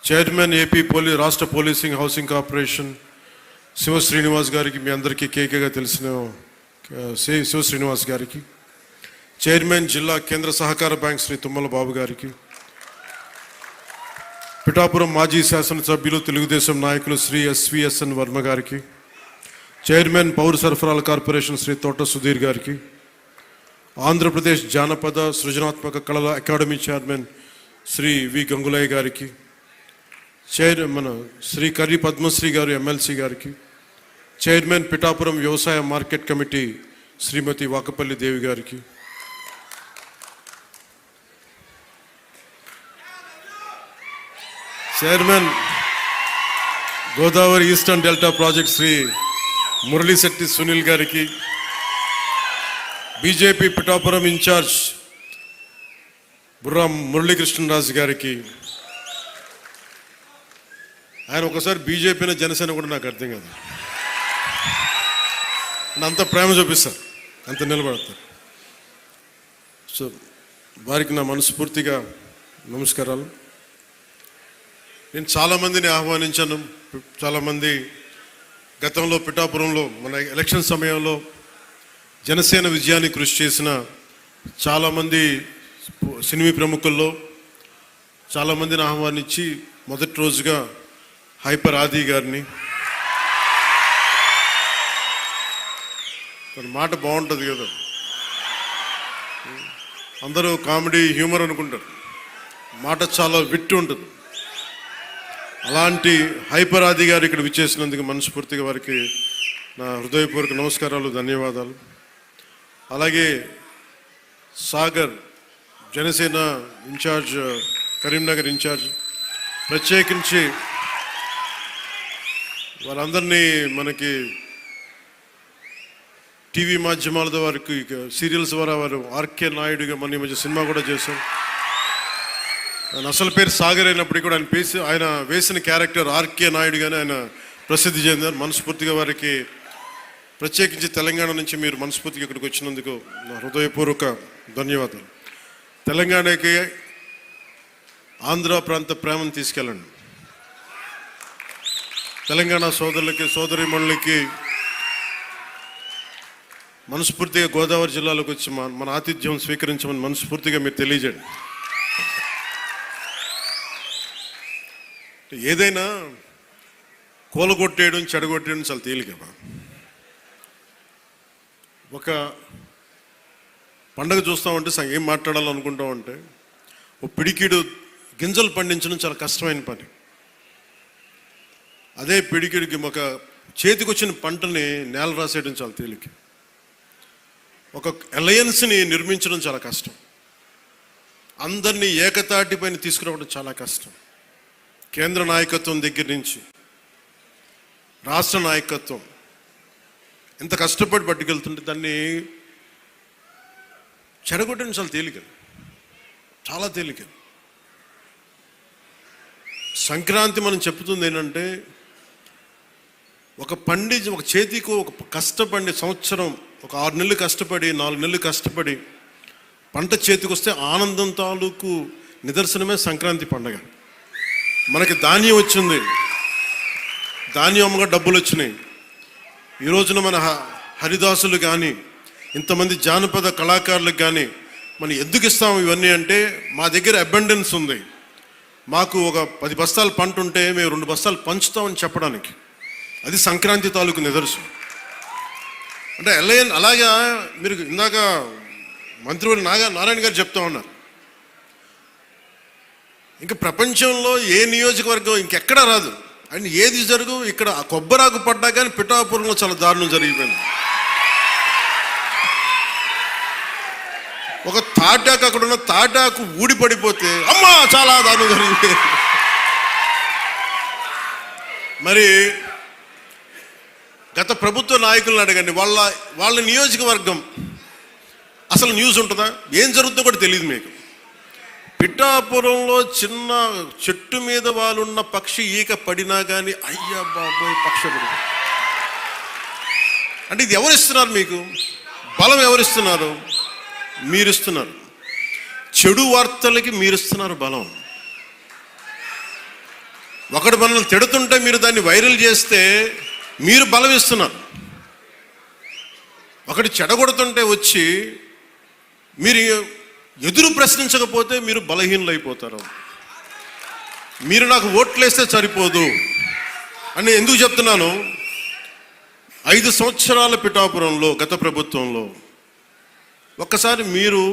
Chairman AP రాష్ట్ర policing housing corporation Shiva Srinivas గారికి, మీ అందరికీ కేకేగా తెలిసిన శివ శ్రీనివాస్ గారికి, చైర్మన్ జిల్లా కేంద్ర సహకార బ్యాంక్ శ్రీ తుమ్మల బాబు గారికి, పిఠాపురం మాజీ శాసనసభ్యులు తెలుగుదేశం నాయకులు శ్రీ ఎస్విఎస్ఎన్ వర్మ గారికి, చైర్మన్ పౌర సరఫరాల కార్పొరేషన్ శ్రీ తోట సుధీర్ గారికి, ఆంధ్రప్రదేశ్ జానపద సృజనాత్మక కళల అకాడమీ చైర్మన్ శ్రీ వి గంగులయ్య గారికి, చైర్మన్ శ్రీ కర్రి పద్మశ్రీ గారు ఎమ్మెల్సీ గారికి, చైర్మన్ పిఠాపురం వ్యవసాయ మార్కెట్ కమిటీ శ్రీమతి వాకపల్లి దేవి గారికి, chairman Godavari eastern delta project Shri Muralishetty Sunil గారికి, బీజేపీ పిఠాపురం ఇన్ఛార్జ్ బుర్రా మురళీకృష్ణరాజు గారికి, ఆయన ఒకసారి బీజేపీని జనసేన కూడా నాకు అర్థం కాదు, అంత ప్రేమ చూపిస్తారు, అంత నిలబడతారు. సో వారికి నా మనస్ఫూర్తిగా నమస్కారాలు. నేను చాలామందిని ఆహ్వానించాను. చాలామంది గతంలో పిఠాపురంలో మన ఎలక్షన్ సమయంలో జనసేన విజయాన్ని కృషి చేసిన చాలామంది సినిమా ప్రముఖుల్లో చాలామందిని ఆహ్వానించి మొదటి రోజుగా హైపర్ ఆది గారిని, తన మాట బాగుంటుంది కదా, అందరూ కామెడీ హ్యూమర్ అనుకుంటారు, మాట చాలా విట్టు ఉంటుంది. అలాంటి హైపర్ ఆది గారు ఇక్కడ విచ్చేసినందుకు మనస్ఫూర్తిగా వారికి నా హృదయపూర్వక నమస్కారాలు, ధన్యవాదాలు. అలాగే సాగర్ జనసేన ఇన్ఛార్జ్, కరీంనగర్ ఇన్ఛార్జ్, ప్రత్యేకించి వాళ్ళందరినీ మనకి టీవీ మాధ్యమాల ద్వారా, సీరియల్స్ ద్వారా వారు ఆర్కే నాయుడుగా మన ఈ మధ్య సినిమా కూడా చేశారు. ఆయన అసలు పేరు సాగర్ అయినప్పటికీ కూడా ఆయన వేసిన క్యారెక్టర్ ఆర్కే నాయుడుగానే ఆయన ప్రసిద్ధి చెందారు. మనస్ఫూర్తిగా వారికి, ప్రత్యేకించి తెలంగాణ నుంచి మీరు మనస్ఫూర్తిగా ఇక్కడికి వచ్చినందుకు నా హృదయపూర్వక ధన్యవాదాలు. తెలంగాణకి ఆంధ్ర ప్రాంత ప్రేమను తీసుకెళ్ళండి. తెలంగాణ సోదరులకి, సోదరీమణులకి మనస్ఫూర్తిగా గోదావరి జిల్లాలోకి వచ్చి మన ఆతిథ్యం స్వీకరించమని మనస్ఫూర్తిగా మీరు తెలియజేయండి. ఏదైనా కూలగొట్టేయడం, చెడగొట్టేయడం చాలా తేలిక. ఒక పండగ చూస్తామంటే ఏం మాట్లాడాలనుకుంటామంటే, ఓ పిడికిడు గింజలు పండించడం చాలా కష్టమైన పని. అదే పిడికిడికి ఒక చేతికి వచ్చిన పంటని నేల రాసేయడం చాలా తేలిక. ఒక అలయన్స్ని నిర్మించడం చాలా కష్టం. అందరినీ ఏకతాటిపైన తీసుకురావడం చాలా కష్టం. కేంద్ర నాయకత్వం దగ్గర నుంచి రాష్ట్ర నాయకత్వం ఎంత కష్టపడి పట్టుకెళ్తుంటే దాన్ని చెడగొట్టడం చాలా తేలిక, చాలా తేలిక. సంక్రాంతి మనం చెప్తుంది ఏంటంటే, ఒక చేతికి ఒక కష్టపడి సంవత్సరం, ఒక 6 నెలలు కష్టపడి, 4 నెలలు కష్టపడి పంట చేతికి వస్తే ఆనందం తాలూకు నిదర్శనమే సంక్రాంతి పండగ. మనకి ధాన్యం వచ్చింది, ధాన్యం అమ్మగా డబ్బులు వచ్చినాయి. ఈ రోజున మన హరిదాసులు కానీ, ఇంతమంది జానపద కళాకారులకు కానీ మనం ఎందుకు ఇస్తాము ఇవన్నీ అంటే, మా దగ్గర అబండెన్స్ ఉంది, మాకు ఒక 10 బస్తాలు పంట ఉంటే మేము 2 బస్తాలు పంచుతామని చెప్పడానికి. అది సంక్రాంతి తాలూకు నిదర్శనం. అంటే అలాగా మీరు ఇందాక మంత్రివర్యులు నారాయణ గారు చెప్తా ఉన్నారు, ఇంకా ప్రపంచంలో ఏ నియోజకవర్గం ఇంకెక్కడా రాదు అండ్ ఏది జరుగు, ఇక్కడ కొబ్బరాకు పడ్డా కానీ పిఠాపురంలో చాలా దారుణం జరిగిపోయింది. ఒక తాటాకు, అక్కడ ఉన్న తాటాకు ఊడిపడిపోతే అమ్మా చాలా దారుణం జరిగిపోయింది. మరి గత ప్రభుత్వ నాయకులను అడగండి, వాళ్ళ నియోజకవర్గం అసలు న్యూస్ ఉంటుందా, ఏం జరుగుతుందో కూడా తెలియదు మీకు. పిఠాపురంలో చిన్న చెట్టు మీద వాళ్ళున్న పక్షి ఈక పడినా కానీ అయ్యా బాబోయ్ పక్షి పడి. అంటే ఇది ఎవరిస్తున్నారు మీకు బలం? ఎవరిస్తున్నారు? మీరిస్తున్నారు. చెడు వార్తలకి మీరిస్తున్నారు బలం. ఒకడు మనల్ని తిడుతుంటే మీరు దాన్ని వైరల్ చేస్తే మీరు బలమిస్తున్నారు. ఒకటి చెడగొడుతుంటే వచ్చి మీరు ఎదురు ప్రశ్నించకపోతే మీరు బలహీనలు అయిపోతారు. మీరు నాకు ఓట్లేస్తే సరిపోదు అని ఎందుకు చెప్తున్నాను? 5 సంవత్సరాల పిఠాపురంలో గత ప్రభుత్వంలో ఒక్కసారి మీరు